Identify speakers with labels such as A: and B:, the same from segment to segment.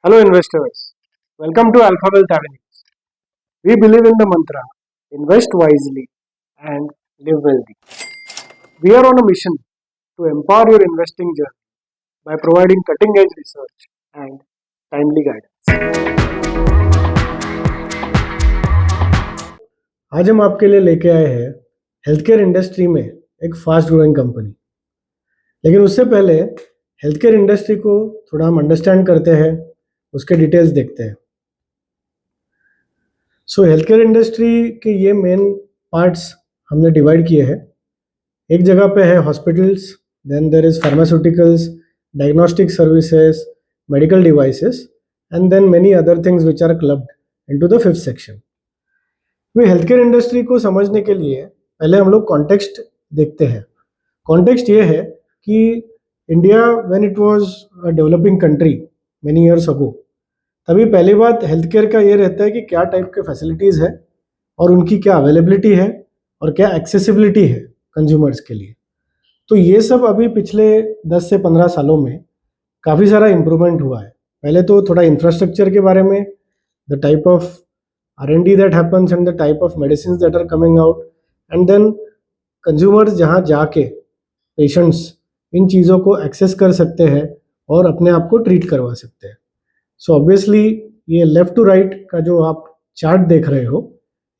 A: Hello, investors. Welcome to Alpha Wealth Avenues. We believe in the mantra invest wisely and live wealthy. We are on a mission to empower your investing journey by providing cutting edge research and timely guidance. आज हम आपके लिए लेके आए हैं health care industry में एक fast growing company. लेकिन उससे पहले हेल्थ केयर इंडस्ट्री को थोड़ा हम अंडरस्टैंड करते हैं, उसके डिटेल्स देखते हैं। सो हेल्थ केयर इंडस्ट्री के ये मेन पार्ट्स हमने डिवाइड किए हैं। एक जगह पे है hospitals, then there is pharmaceuticals, diagnostic services, medical devices and then many other things which are clubbed into the fifth section. वे हेल्थ केयर इंडस्ट्री को समझने के लिए पहले हम लोग कॉन्टेक्स्ट देखते हैं। कॉन्टेक्स्ट ये है कि India when it was a developing country many years ago, तभी पहली बात हेल्थ केयर का ये रहता है कि क्या टाइप के फैसिलिटीज़ है और उनकी क्या अवेलेबिलिटी है और क्या एक्सेसिबिलिटी है कंज्यूमर्स के लिए। तो ये सब अभी पिछले 10 से 15 सालों में काफ़ी सारा इम्प्रूवमेंट हुआ है। पहले तो थोड़ा इंफ्रास्ट्रक्चर के बारे में, the type of R&D that happens and the type of medicine that are coming out, and then consumers जहाँ जाके पेशेंट्स इन चीज़ों को एक्सेस कर सकते हैं और अपने आप को ट्रीट करवा सकते हैं। सो ऑब्वियसली ये लेफ्ट टू राइट का जो आप चार्ट देख रहे हो,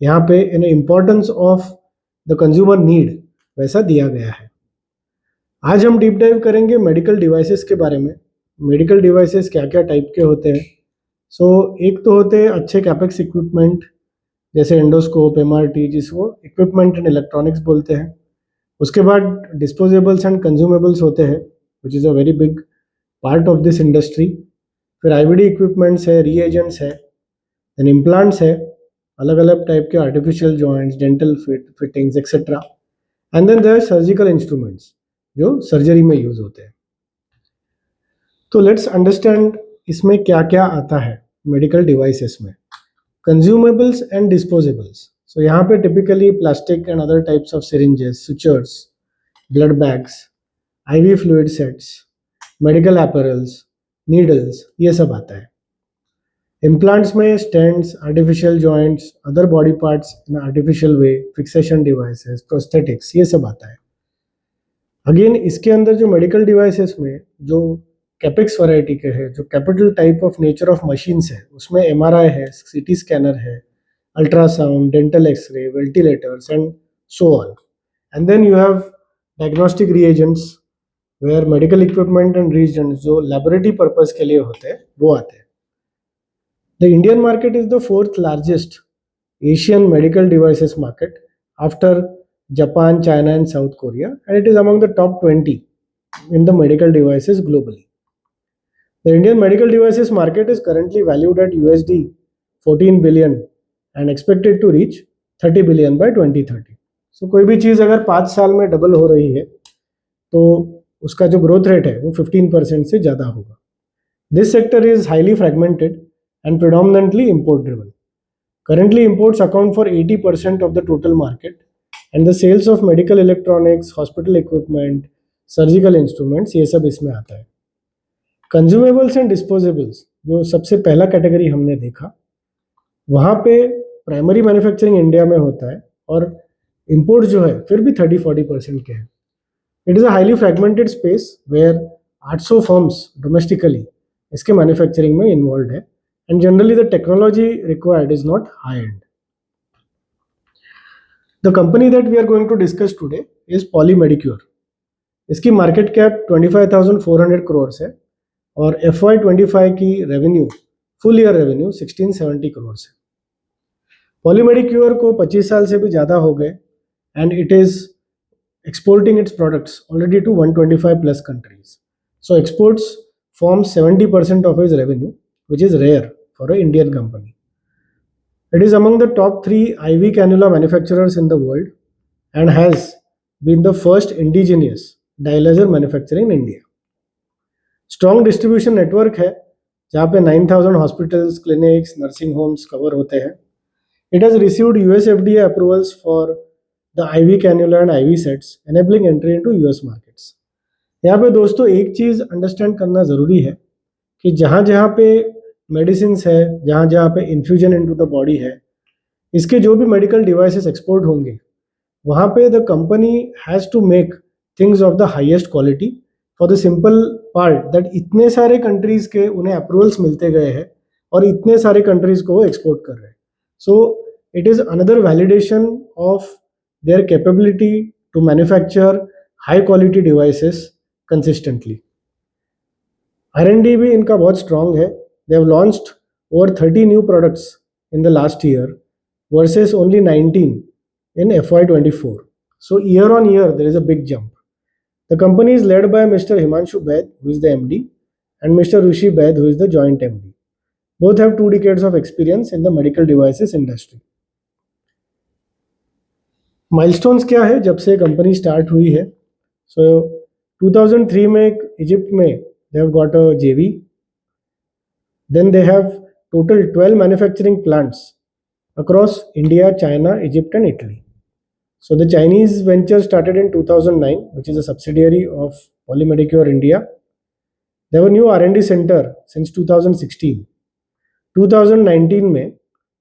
A: यहाँ पे in importance of the consumer need वैसा दिया गया है। आज हम डीप डाइव करेंगे मेडिकल डिवाइसेस के बारे में। मेडिकल डिवाइसेस क्या क्या टाइप के होते हैं। एक तो होते हैं अच्छे कैपेक्स इक्विपमेंट, जैसे एंडोस्कोप, MRT, जिसको इक्विपमेंट एंड इलेक्ट्रॉनिक्स बोलते हैं। उसके बाद डिस्पोजेबल्स एंड कंज्यूमेबल्स होते हैं, which is a very big part of this industry. फिर IVD इक्विपमेंट्स है, रीएजेंट्स है, देन इम्प्लांट्स है, अलग अलग टाइप के artificial joints, dental fittings etcetera, and then there surgical instruments जो सर्जरी में यूज होते हैं। तो लेट्स अंडरस्टैंड इसमें क्या क्या आता है मेडिकल डिवाइसेस में। Consumables and disposables. सो यहाँ पे typically plastic and other types of syringes, sutures, blood bags, IV fluid sets, medical apparels, needles, ये सब आता है। इम्प्लांट्स में stents, artificial joints, other body parts in artificial way, fixation devices, prosthetics, ये सब आता है। अगेन इसके अंदर जो मेडिकल डिवाइसेस में जो कैपेक्स वैरायटी के हैं, जो capital type of nature of machines है, उसमें MRI है, CT स्कैनर है, ultrasound, dental x ray, ventilators and so on. And then you have diagnostic reagents, where medical equipment and reagents जो लेबोरेटरी पर्पज के लिए होते हैं वो आते हैं। The Indian market is the fourth largest Asian medical devices market after Japan, China, and South Korea, and it is among the top 20 in the medical devices globally. The Indian medical devices market is currently valued at USD 14 billion and expected to reach 30 billion by 2030. So कोई भी चीज़ अगर 5 साल में double हो रही है तो उसका जो ग्रोथ रेट है वो 15% से ज़्यादा होगा। This sector is highly fragmented and predominantly import driven. Currently, imports account for 80% of the total market, and the sales of medical electronics, hospital equipment, surgical instruments, ये सब इसमें आता है। Consumables and disposables जो सबसे पहला कैटेगरी हमने देखा, वहाँ पे प्राइमरी मैन्युफैक्चरिंग इंडिया में होता है और इंपोर्ट जो है फिर भी 30-40% के हैं। It is a highly fragmented space where 800 firms domestically इसके मैन्युफैक्चरिंग में इन्वॉल्व है, and generally the technology required is not high end. The company that we are going to discuss today is Poly Medicure. इसकी market cap 25,400 crore है और FY25 की revenue, full year revenue 1670 crore है। Poly Medicure को 25 साल से भी ज़्यादा हो गए and it is exporting its products already to 125 plus countries. So exports forms 70% of its revenue, which is rare for an Indian company. It is among the top 3 IV cannula manufacturers in the world and has been the first indigenous dialyzer manufacturer in India. Strong distribution network है जहाँ पे 9,000 hospitals, clinics, nursing homes cover होते हैं. It has received US FDA approvals for the IV cannula and IV sets, enabling entry into US markets. यहाँ पे दोस्तों एक चीज़ understand करना ज़रूरी है कि जहाँ जहाँ पे मेडिसिन्स है, जहाँ जहाँ पे इन्फ्यूजन इनटू द बॉडी है, इसके जो भी मेडिकल डिवाइसेस एक्सपोर्ट होंगे, वहाँ पे the company has to make things of the highest quality for the simple part that इतने सारे कंट्रीज़ के उन्हें अप्रूवल्स मिलते गए हैं और इतने सारे कंट्रीज़ को वो एक्सपोर्ट कर रहे हैं. So it is another validation of their capability to manufacture high quality devices consistently. R&D भी इनका बहुत strong है. They have launched over 30 new products in the last year versus only 19 in FY24. So year on year there is a big jump. The company is led by Mr. Himanshu Baid, who is the MD, and Mr. Rishi Baid, who is the joint MD. Both have 2 decades of experience in the medical devices industry. Milestones क्या है जब से company start हुई है? सो 2003 में Egypt में they have got a JV. Then they have total 12 manufacturing plants across India, China, Egypt and Italy. So the Chinese venture started in 2009, which is a subsidiary of Polymedicure India. They have a new R&D center since 2016. 2019 में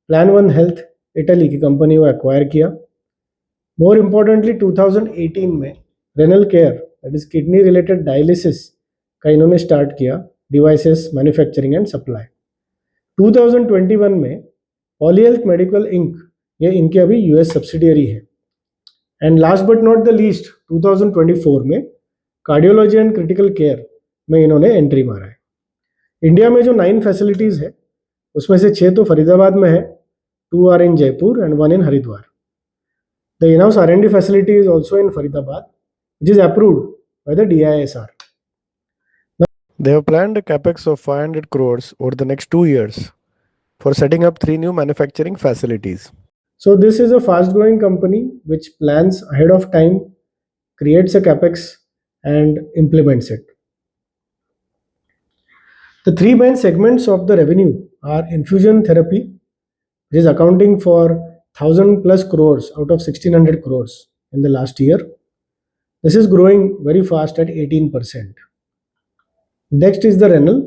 A: Plan One Health Italy की company को acquire किया. More importantly 2018 में renal care, that is kidney related dialysis का इन्होंने start किया, devices manufacturing and supply. 2021 में पॉलीहेल्थ medical ink, ये इनके अभी यूएस सब्सिडियरी है. And last but not the least 2024 में कार्डियोलॉजी एंड क्रिटिकल केयर में इन्होंने एंट्री मारा है. इंडिया में जो 9 फैसिलिटीज़ है उसमें से 6 तो फरीदाबाद में है, 2 are in Jaipur and 1 in Haridwar. The in-house R&D facility is also in Faridabad, which is approved by the DISR. Now, they have planned a capex of 500 crores over the next 2 years for setting up 3 new manufacturing facilities. So this is a fast-growing company which plans ahead of time, creates a capex and implements it. The 3 main segments of the revenue are infusion therapy, which is accounting for 1000 plus crores out of 1600 crores in the last year. This is growing very fast at 18%. Next is the renal,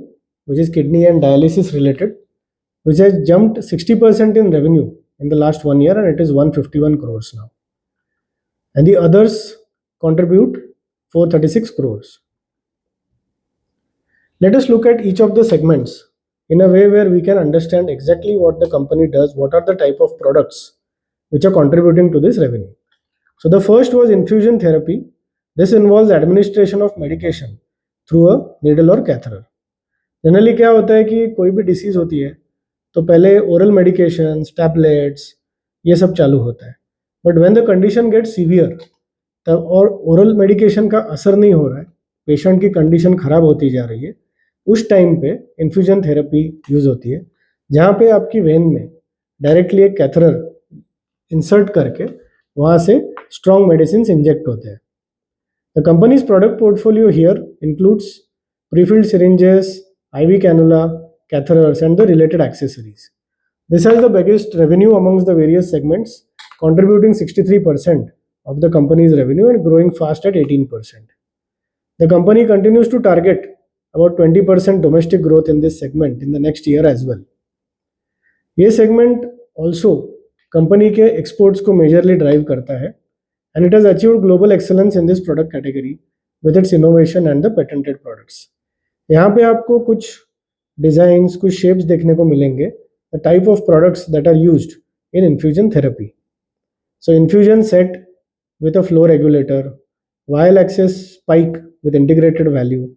A: which is kidney and dialysis related, which has jumped 60% in revenue in the last 1 year and it is 151 crores now. And the others contribute 436 crores. Let us look at each of the segments in a way where we can understand exactly what the company does, what are the type of products which are contributing to this revenue. So the first was infusion therapy. This involves administration of medication through a needle or catheter. Generally क्या होता है कि कोई भी disease होती है तो पहले ओरल मेडिकेशंस, टैबलेट्स, ये सब चालू होता है. But when the condition get severe तब और ओरल मेडिकेशन का असर नहीं हो रहा है, पेशेंट की कंडीशन खराब होती जा रही है, उस टाइम पे इन्फ्यूजन थेरेपी यूज होती है, जहाँ पे आपकी वेन में डायरेक्टली एक कैथेटर इंसर्ट करके वहाँ से स्ट्रॉन्ग मेडिसिन इंजेक्ट होते हैं. The companies product portfolio here includes prefilled syringes, IV cannula, catheters and the related accessories. This has the biggest revenue amongst the various segments, contributing 63% of the company's revenue and growing fast at 18%. The company continues to target about 20% domestic growth in this segment in the next year as well. ये segment also company के exports को majorly drive करता है and it has achieved global excellence in this product category with its innovation and the patented products. यहाँ पे आपको कुछ designs, कुछ शेप्स देखने को मिलेंगे, the type of products that are used in infusion therapy. So infusion set with a flow regulator, vial access spike with integrated value,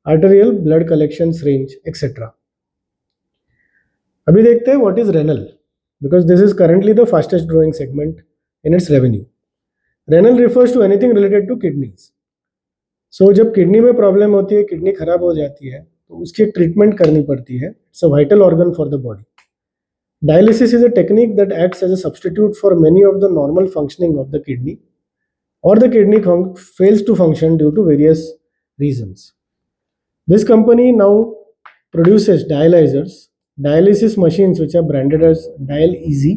A: arterial blood collection syringe etcetera. अभी देखते हैं what is renal, because this is currently the fastest growing segment in its revenue. Renal refers to anything related to kidneys. So जब kidney में problem होती है, kidney खराब हो जाती है, तो उसकी ट्रीटमेंट करनी पड़ती है. It's a vital organ for the body. Dialysis is a technique that acts as a substitute for many of the normal functioning of the kidney, or the kidney fails to function due to various reasons. This company now produces dialyzers, dialysis machines which are branded as Dial Easy,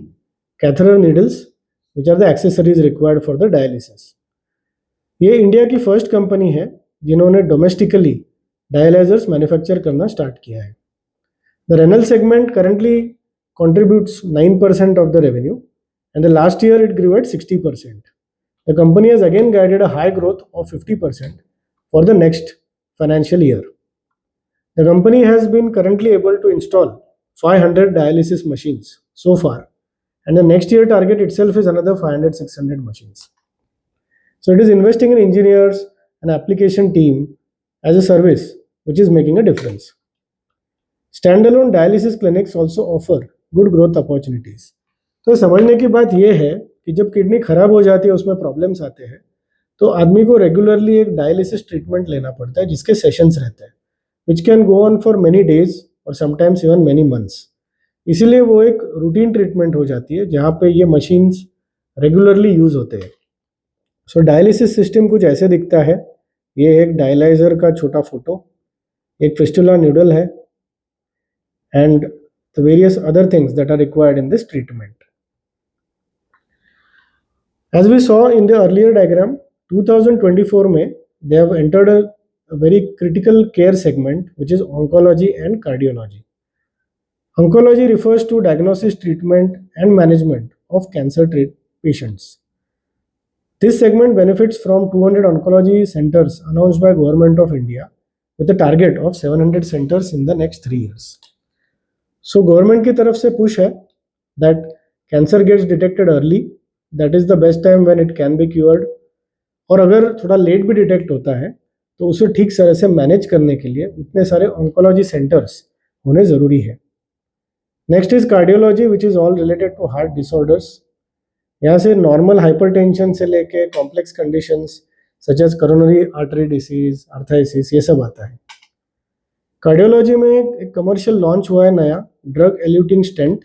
A: catheter needles which are the accessories required for the dialysis. ये India की first company है जिन्होंने domestically डायलाइजर्स manufacture करना start किया है. The renal segment currently contributes 9% of the revenue, and the last year it grew at 60%. The company has again guided a high growth of 50% for the next financial year. The company has been currently able to install 500 dialysis machines so far, and the next year target itself is another 500-600 machines. So it is investing in engineers and application team as a service, which is making a difference. Standalone dialysis clinics also offer good growth opportunities. तो समझने की बात यह है कि जब kidney खराब हो जाती है, उसमें प्रॉब्लम्स आते हैं, तो आदमी को रेगुलरली एक डायलिसिस ट्रीटमेंट लेना पड़ता है जिसके सेशंस रहते हैं, which can go on for many days और समटाइम्स इवन मेनी मंथ्स. इसीलिए वो एक रूटीन ट्रीटमेंट हो जाती है जहाँ पे ये मशीन्स रेगुलरली यूज होते हैं. सो डायलिसिस सिस्टम कुछ ऐसे दिखता है. ये एक डायलाइजर का छोटा फोटो, एक फिस्टुला न्यूडल है, and the various other things that are required in this treatment. As we saw in the earlier diagram, 2024 में they have entered a very critical care segment, which is oncology and cardiology. Oncology refers to diagnosis, treatment, and management of cancer patients. This segment benefits from 200 oncology centers announced by Government of India with a target of 700 centers in the next 3 years. So government की तरफ से push है that cancer gets detected early, that is the best time when it can be cured. और अगर थोड़ा late भी detect होता है तो उसे ठीक तरह से मैनेज करने के लिए उतने सारे ऑन्कोलॉजी सेंटर्स होने ज़रूरी है. Next is cardiology, which is all related to heart disorders. यहाँ से नॉर्मल हाइपरटेंशन से लेके complex conditions such as coronary artery disease, arthritis, ये सब आता है. कार्डियोलॉजी में एक कमर्शियल लॉन्च हुआ है नया ड्रग एल्यूटिंग स्टेंट,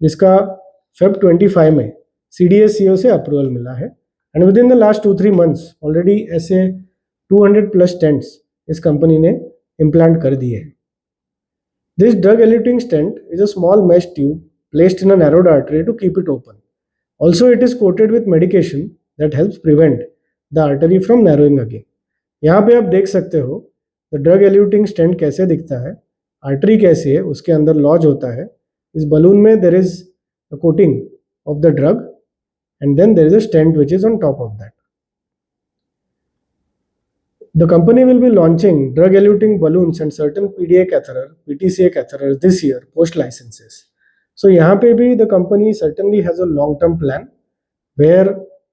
A: जिसका फेब 25 में CDSCO से अप्रूवल मिला है, and with in the last 2-3 months already ऐसे 200+ स्टेंट्स इस कंपनी ने इम्प्लांट कर दिए हैं. This drug eluting stent is a small mesh tube placed in a narrowed artery to keep it open. Also it is coated with medication that helps prevent the artery from narrowing again. यहाँ पे आप देख सकते हो the drug eluting stent कैसे दिखता है, artery कैसे है, उसके अंदर लॉज होता है. इस बलून में there is a coating of the drug and then there is a stent which is on top of that. The company will be launching drug eluting balloons and certain PDA catheter, PTCA catheters this year post licenses. So यहाँ पे भी the company certainly has a long term plan where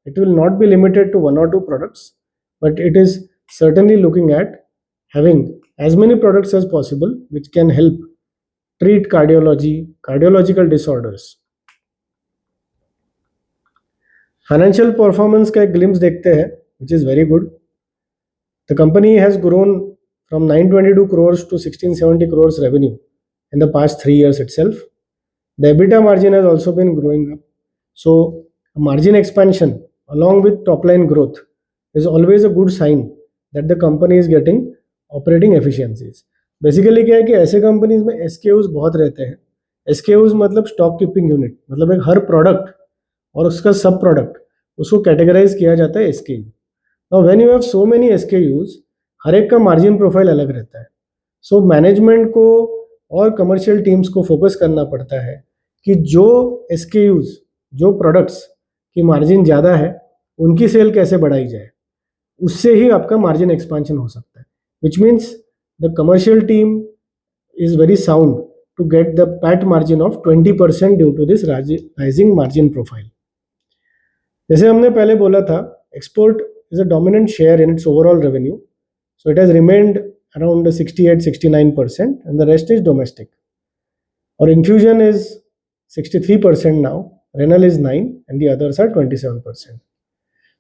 A: it will not be limited to 1 or 2 products, but it is certainly looking at having as many products as possible which can help treat cardiological disorders. Financial performance का एक glimpse देखते हैं, which is very good. The company has grown from 922 crores to 1670 crores revenue in the past 3 years itself. The EBITDA margin has also been growing up. So margin expansion along with top line growth is always a good sign that the company is getting operating efficiencies. Basically क्या है कि ऐसे companies में SKUs बहुत रहते हैं. SKUs मतलब stock keeping unit, मतलब एक हर प्रोडक्ट और उसका सब प्रोडक्ट उसको कैटेगराइज किया जाता है SKU. Now when you have so many SKUs, हर एक का मार्जिन प्रोफाइल अलग रहता है. सो मैनेजमेंट को और कमर्शियल टीम्स को फोकस करना पड़ता है कि जो SKUs, जो प्रोडक्ट्स की मार्जिन ज़्यादा है, उनकी सेल कैसे बढ़ाई जाए. उससे ही आपका मार्जिन एक्सपेंशन हो सकता है, which means the commercial team is very sound to get the PAT margin of 20% due to this rising margin profile. जैसे हमने पहले बोला था, export is a dominant share in its overall revenue, so it has remained around 68-69% and the rest is domestic. और infusion is 63% now, renal is 9 and the others are 27%.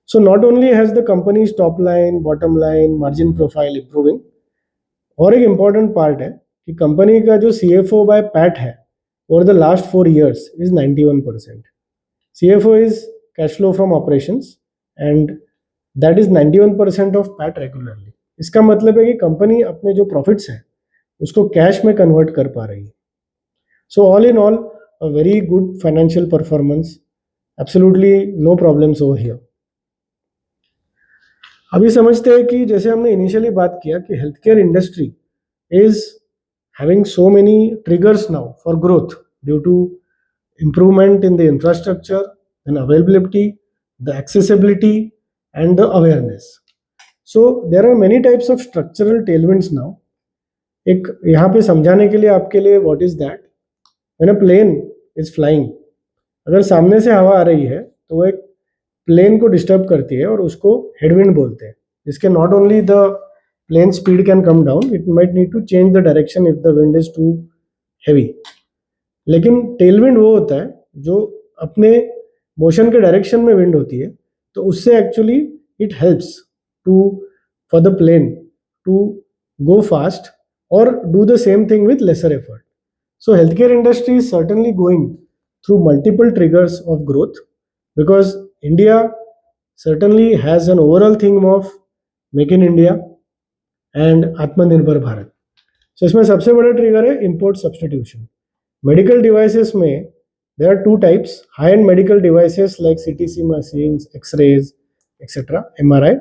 A: So not only has the company's top line, bottom line, margin profile improving, और एक important part है कि company का जो CFO by PAT है over the last 4 years is 91%. CFO is cash flow from operations and that is 91% of PAT regularly. इसका मतलब है कि कंपनी अपने जो प्रॉफिट्स हैं उसको कैश में कन्वर्ट कर पा रही है. So all in all, a very good financial performance, absolutely no problems over here. अभी समझते हैं कि जैसे हमने इनिशियली बात किया कि health care industry is having so many triggers now for growth due to improvement in the infrastructure and availability, the accessibility, and the awareness. So there are many types of structural tailwinds now. एक यहाँ पे समझाने के लिए आपके लिए what is that, when a plane is flying, अगर सामने से हवा आ रही है तो वो एक प्लेन को डिस्टर्ब करती है और उसको हेडविंड बोलते हैं, जिसके not only the plane speed can come down, it might need to change the direction if the wind is too heavy. लेकिन टेलविंड वो होता है जो अपने मोशन के डायरेक्शन में विंड होती है, तो उससे actually it helps to for the plane to go fast or do the same thing with lesser effort. So healthcare industry is certainly going through multiple triggers of growth because India certainly has an overall theme of Make in India and Atmanirbhar Bharat. So इसमें सबसे बड़ा trigger है import substitution. Medical devices में there are two types: high-end medical devices like CTC machines, X-rays, etc., MRI,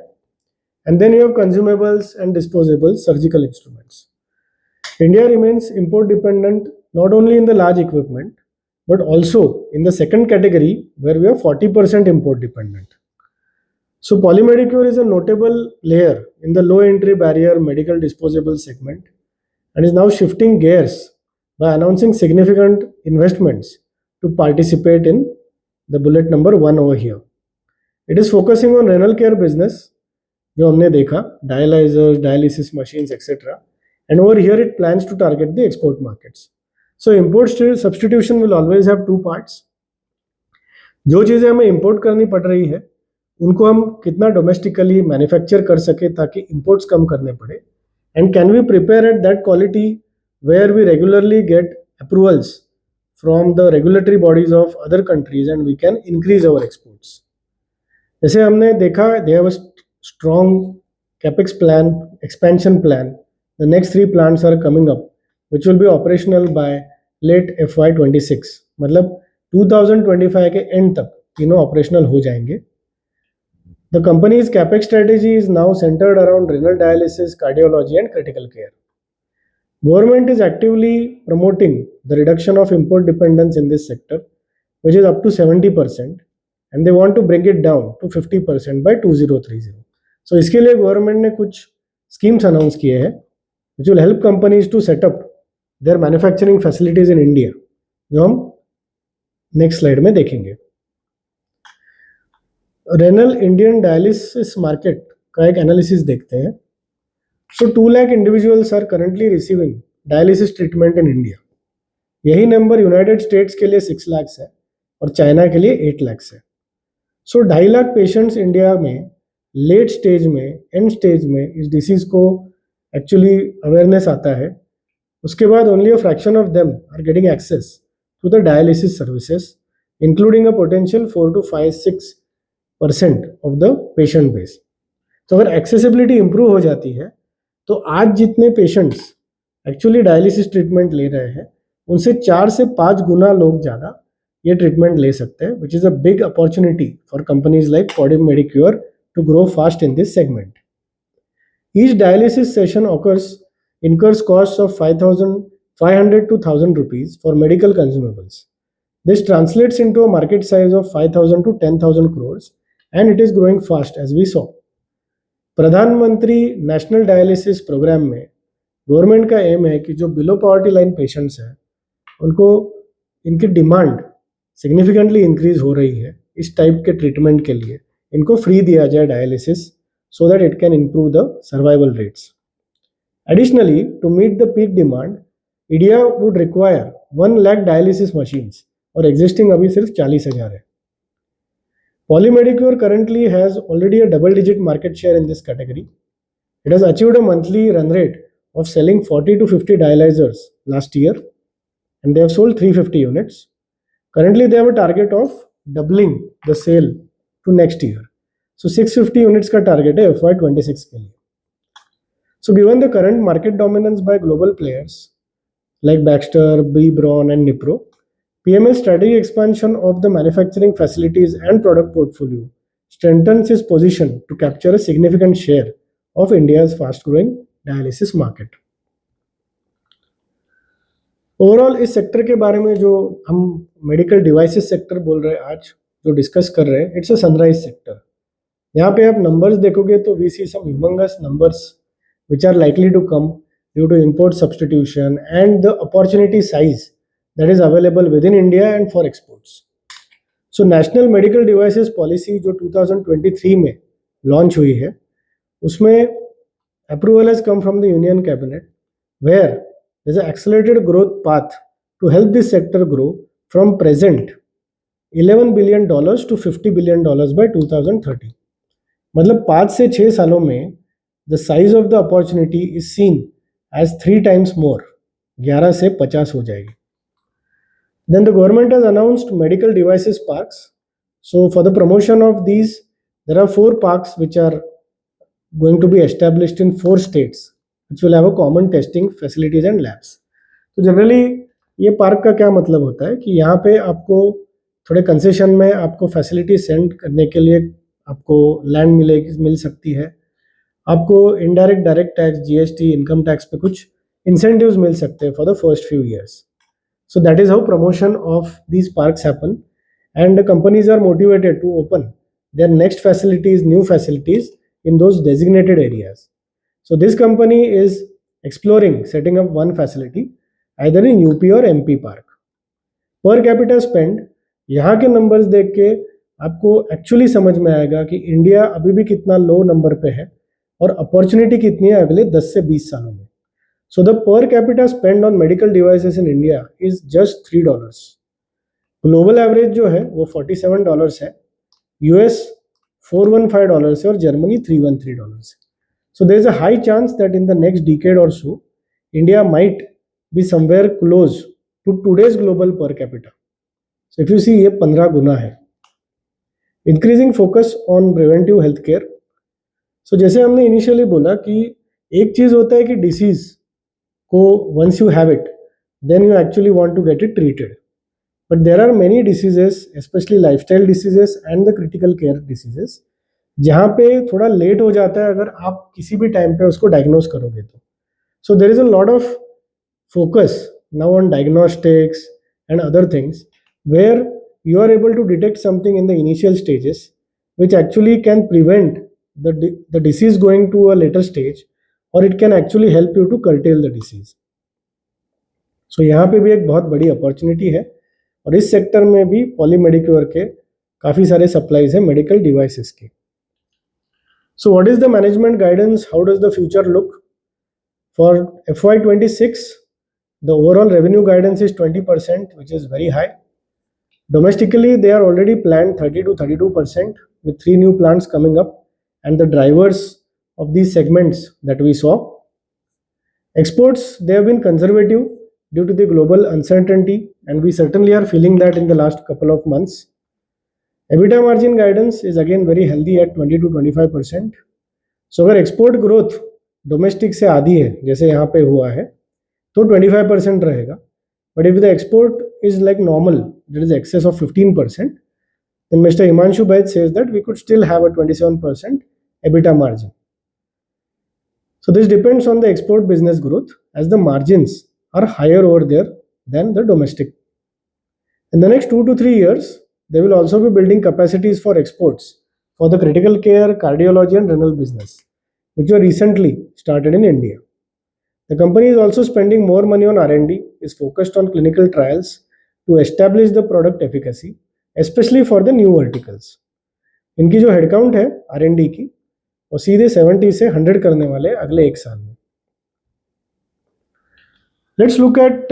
A: and then you have consumables and disposable surgical instruments. India remains import dependent not only in the large equipment but also in the second category where we are 40% import dependent. So Polymedicure is a notable player in the low entry barrier medical disposable segment and is now shifting gears by announcing significant investments to participate in the bullet number 1 over here. It is focusing on renal care business जो हमने देखा, dialyzers, dialysis machines, etc. And over here it plans to target the export markets. So import substitution will always have two parts. जो चीज़ें हमें import करनी पड़ रही है उनको हम कितना डोमेस्टिकली मैन्युफैक्चर कर सके ताकि imports कम करने पड़े, and can we prepare at that quality where we regularly get approvals from the regulatory bodies of other countries and we can increase our exports. जैसे हमने देखा, they have a strong capex plan, expansion plan. The next 3 plants are coming up, which will be operational by late FY26. मतलब 2025 के end तक तीनों operational हो जाएंगे. The company's capex strategy is now centered around renal dialysis, cardiology, and critical care. Government is actively promoting the reduction of import dependence in this sector, which is up to 70%, and they want to bring it down to 50% by 2030. So इसके लिए government ने कुछ schemes announce किए हैं which will help companies to set up their manufacturing facilities in India, जो हम next slide में देखेंगे. रेनल इंडियन डायलिसिस मार्केट का एक एनालिसिस देखते हैं. So 2 lakh individuals are currently receiving dialysis treatment in India. यही नंबर यूनाइटेड स्टेट्स के लिए 6 लाख है और चाइना के लिए 8 लाख है. सो 2.5 लाख पेशेंट्स इंडिया में लेट स्टेज में, एंड स्टेज में इस डिसीज को एक्चुअली अवेयरनेस आता है. उसके बाद only a fraction of them are getting access to the dialysis services, including a potential 4 to 5-6% of the patient base. तो अगर एक्सेसिबिलिटी इंप्रूव हो जाती है तो आज जितने पेशेंट्स एक्चुअली डायलिसिस ट्रीटमेंट ले रहे हैं उनसे 4 से 5 गुना लोग ज़्यादा ये ट्रीटमेंट ले सकते हैं, which is a big opportunity for companies like Polymedicure to grow fast in this segment. Each dialysis session incurs costs of 500 to 1,000 rupees for medical consumables. This translates into a market size of 5,000 to 10,000 crores and it is growing fast as we saw. प्रधानमंत्री national dialysis programme में government का M है कि जो below poverty line patients हैं उनको इनकी demand significantly increase हो रही है इस टाइप के ट्रीटमेंट के लिए, इनको फ्री दिया जाए dialysis so that it can improve the survival rates. Additionally, to meet the peak demand, India would require 1 lakh dialysis machines और existing अभी सिर्फ 40,000 है. Polymedicure currently has already a double-digit market share in this category. It has achieved a monthly run rate of selling 40 to 50 dialyzers last year, and they have sold 350 units. Currently, they have a target of doubling the sale to next year. So 650 units का target है FY26 के लिए. So given the current market dominance by global players like Baxter, B. Braun and Nipro, PML's strategic expansion of the manufacturing facilities and product portfolio strengthens its position to capture a significant share of India's fast-growing dialysis market. Overall इस sector के बारे में जो हम medical devices sector बोल रहे हैं आज, जो डिस्कस कर रहे हैं, इट्स अ सनराइज सेक्टर. यहाँ पे आप नंबर्स देखोगे तो we see some humongous numbers which are likely to come due to import substitution and the opportunity size that is available within India and for exports. So national medical devices policy जो 2023 में launch हुई है, उसमें approval has come from the union cabinet where there's an accelerated growth path to help this sector grow from present $11 billion to $50 billion by 2030. मतलब 5 से 6 सालों में the size of the opportunity is seen as 3 times more. 11 से 50 हो जाएगी. Then the government has announced medical devices parks. So for the promotion of these, there are 4 parks which are going to be established in 4 states, which will have a common testing facilities and labs. तो generally ये park का क्या मतलब होता है कि यहाँ पे आपको थोड़े कंसेशन में आपको फैसिलिटी सेंड करने के लिए आपको लैंड मिल सकती है, आपको indirect direct tax, GST, income tax पे कुछ इंसेंटिव्स मिल सकते हैं for the first few years. So that is how promotion of these parks happen, and the companies are motivated to open their next facilities, new facilities in those designated areas. So this company is exploring setting up one facility either in UP or MP park. Per capita spend, यहाँ के numbers देख के आपको actually समझ में आएगा कि India अभी भी कितना लो नंबर पे है और अपॉर्चुनिटी कितनी है अगले 10 से 20 सालों में. So the per capita spend on medical devices in India is just $3. Global average जो है वो $47 है, यूएस $415 है और जर्मनी $313 है. So there is a high chance that in the next decade or so, India might be somewhere close to today's global per capita. So if you see ये 15 गुना है. Increasing focus on preventive health care. So जैसे हमने initially बोला कि एक चीज़ होता है कि डिसीज़ को once you have it, then you actually want to get it treated. But there are many diseases, especially lifestyle diseases and the critical care diseases, जहाँ पे थोड़ा लेट हो जाता है अगर आप किसी भी टाइम पे उसको डायग्नोज करोगे तो. So there is a lot of focus now on diagnostics and other things where you are able to detect something in the initial stages which actually can prevent the disease going to a later stage, और it can actually help you to curtail the disease. So यहाँ पे भी एक बहुत बड़ी opportunity है और इस सेक्टर में भी पॉलीमेडिक्योर के काफ़ी सारे सप्लाईज हैं मेडिकल डिवाइसेस के. So what is the management guidance, how does the future look for FY26? The overall revenue guidance is 20%, which is very high. Domestically, they are already planned 30 to 32% with 3 new plants coming up and the drivers of these segments that we saw. Exports, they have been conservative due to the global uncertainty, and we certainly are feeling that in the last couple of months. EBITDA margin guidance is again very healthy at 20 to 25%. So अगर export growth domestic से आधी है जैसे यहाँ पे हुआ है तो 25% रहेगा. But if the export is like normal, that is access of 15%, then Mr. Himanshu Baid says that we could still have a 27% EBITDA margin. So this depends on the export business growth as the margins are higher over there than the domestic. In the next 2 to 3 years, they will also be building capacities for exports for the critical care, cardiology and renal business, which were recently started in India. The company is also spending more money on R&D, is focused on clinical trials to establish the product efficacy, especially for the new verticals. इनकी जो headcount है R&D की वो सीधे 70 से 100 करने वाले अगले 1 साल में. Let's look at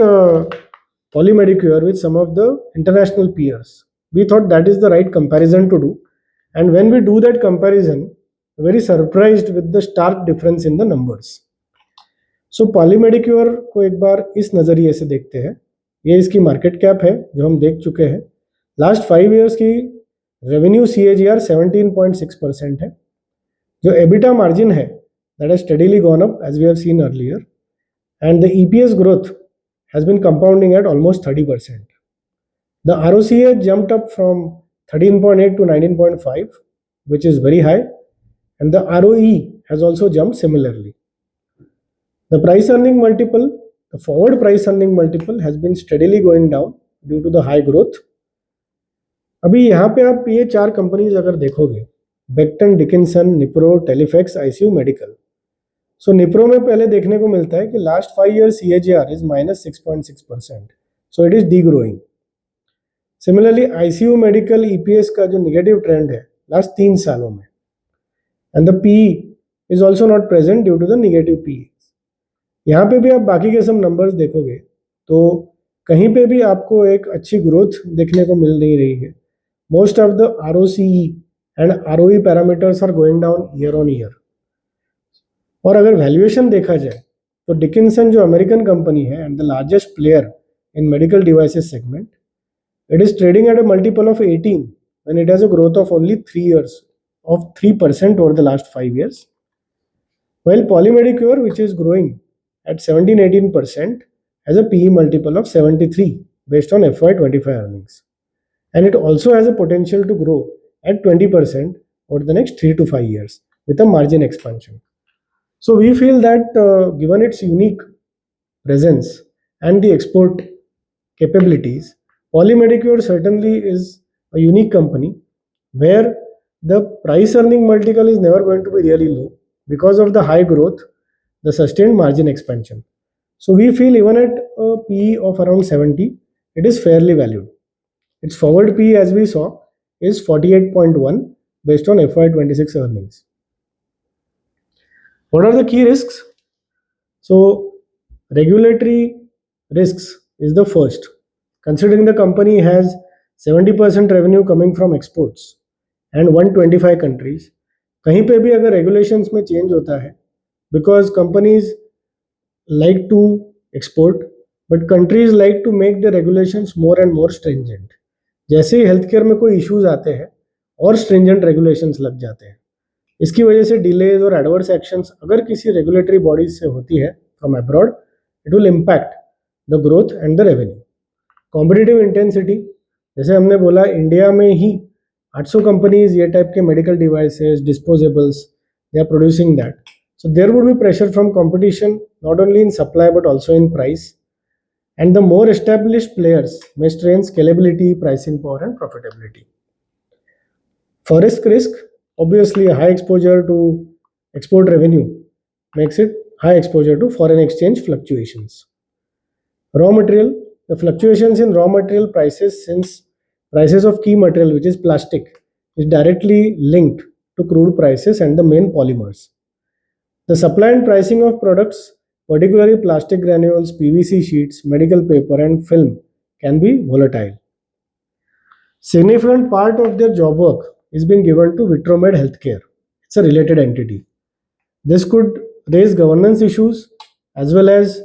A: Polymedicure with some of the international peers. We thought that is the right comparison to do, and when we do that comparison, very surprised with the stark difference in the numbers. So Polymedicure को एक बार इस नज़रिए से देखते हैं. ये इसकी market cap है जो हम देख चुके हैं. लास्ट 5 ईयर्स की रेवेन्यू CAGR 17.6% है. जो EBITDA मार्जिन है that has steadily gone up as we have seen earlier, and the EPS growth has been compounding at almost 30%. The ROCA jumped up from 13.8 to 19.5, which is very high, and the ROE has also jumped similarly. The price earning multiple the forward price earning multiple has been steadily going down due to the high growth. अभी यहाँ पे आप ये 4 companies अगर देखोगे, Becton, Dickinson, Nipro, Teleflex, ICU medical. So Nipro में पहले देखने को मिलता है कि last 5 year CAGR is -6.6%. So it is degrowing. Similarly ICU medical EPS का जो नेगेटिव ट्रेंड है लास्ट 3 सालों में, and the PE is also not present due to the negative PE. यहाँ पे भी आप बाकी के सब नंबर्स देखोगे तो कहीं पे भी आपको एक अच्छी ग्रोथ देखने को मिल नहीं रही है. Most of the ROCE and ROE parameters are going down year on year. और अगर वैल्यूएशन देखा जाए तो डिकिंसन जो अमेरिकन कंपनी है and the largest player in medical devices segment, it is trading at a multiple of 18 when it has a growth of only 3 years of 3% over the last 5 years. While Polymedicure, which is growing at 17-18%, has a PE multiple of 73 based on FY25 earnings. And it also has a potential to grow at 20% over the next 3 to 5 years with a margin expansion. So we feel that given its unique presence and the export capabilities, Polymedicure certainly is a unique company where the price earning multiple is never going to be really low because of the high growth, the sustained margin expansion. So we feel even at a PE of around 70, it is fairly valued. Its forward PE, as we saw, is 48.1 based on FY26 earnings. What are the key risks? So regulatory risks is the first. Considering the company has 70% revenue coming from exports and 125 countries, कहीं पे भी अगर regulations में change होता है, because companies like to export, but countries like to make the regulations more and more stringent. जैसे ही healthcare में कोई issues आते हैं और stringent regulations लग जाते हैं, इसकी वजह से delays और adverse actions अगर किसी regulatory bodies से होती है from abroad, it will impact the growth and the revenue. Competitive intensity, जैसे हमने बोला इंडिया में ही 800 कंपनीज ये टाइप के medical devices, disposables, they are producing that. So there would be pressure from competition not only in supply but also in price, and the more established players may strain scalability, pricing power and profitability. For risk, obviously a high exposure to export revenue makes it high exposure to foreign exchange fluctuations. Raw material, the fluctuations in raw material prices, since prices of key material which is plastic is directly linked to crude prices and the main polymers. The supply and pricing of products, particularly plastic granules, PVC sheets, medical paper and film, can be volatile. Significant part of their job work is being given to Vitromed Healthcare. It's a related entity. This could raise governance issues as well as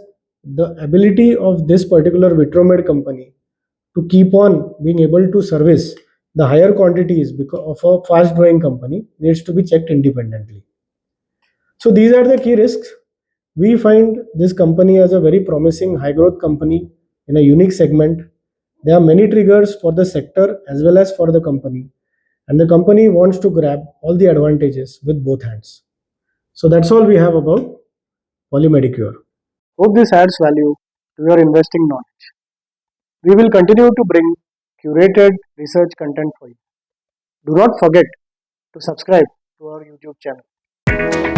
A: the ability of this particular Vitromed company to keep on being able to service the higher quantities because of a fast growing company needs to be checked independently. So these are the key risks. We find this company as a very promising high growth company in a unique segment. There are many triggers for the sector as well as for the company, and the company wants to grab all the advantages with both hands. So that's all we have about Polymedicure. Hope this adds value to your investing knowledge. We will continue to bring curated research content for you. Do not forget to subscribe to our YouTube channel.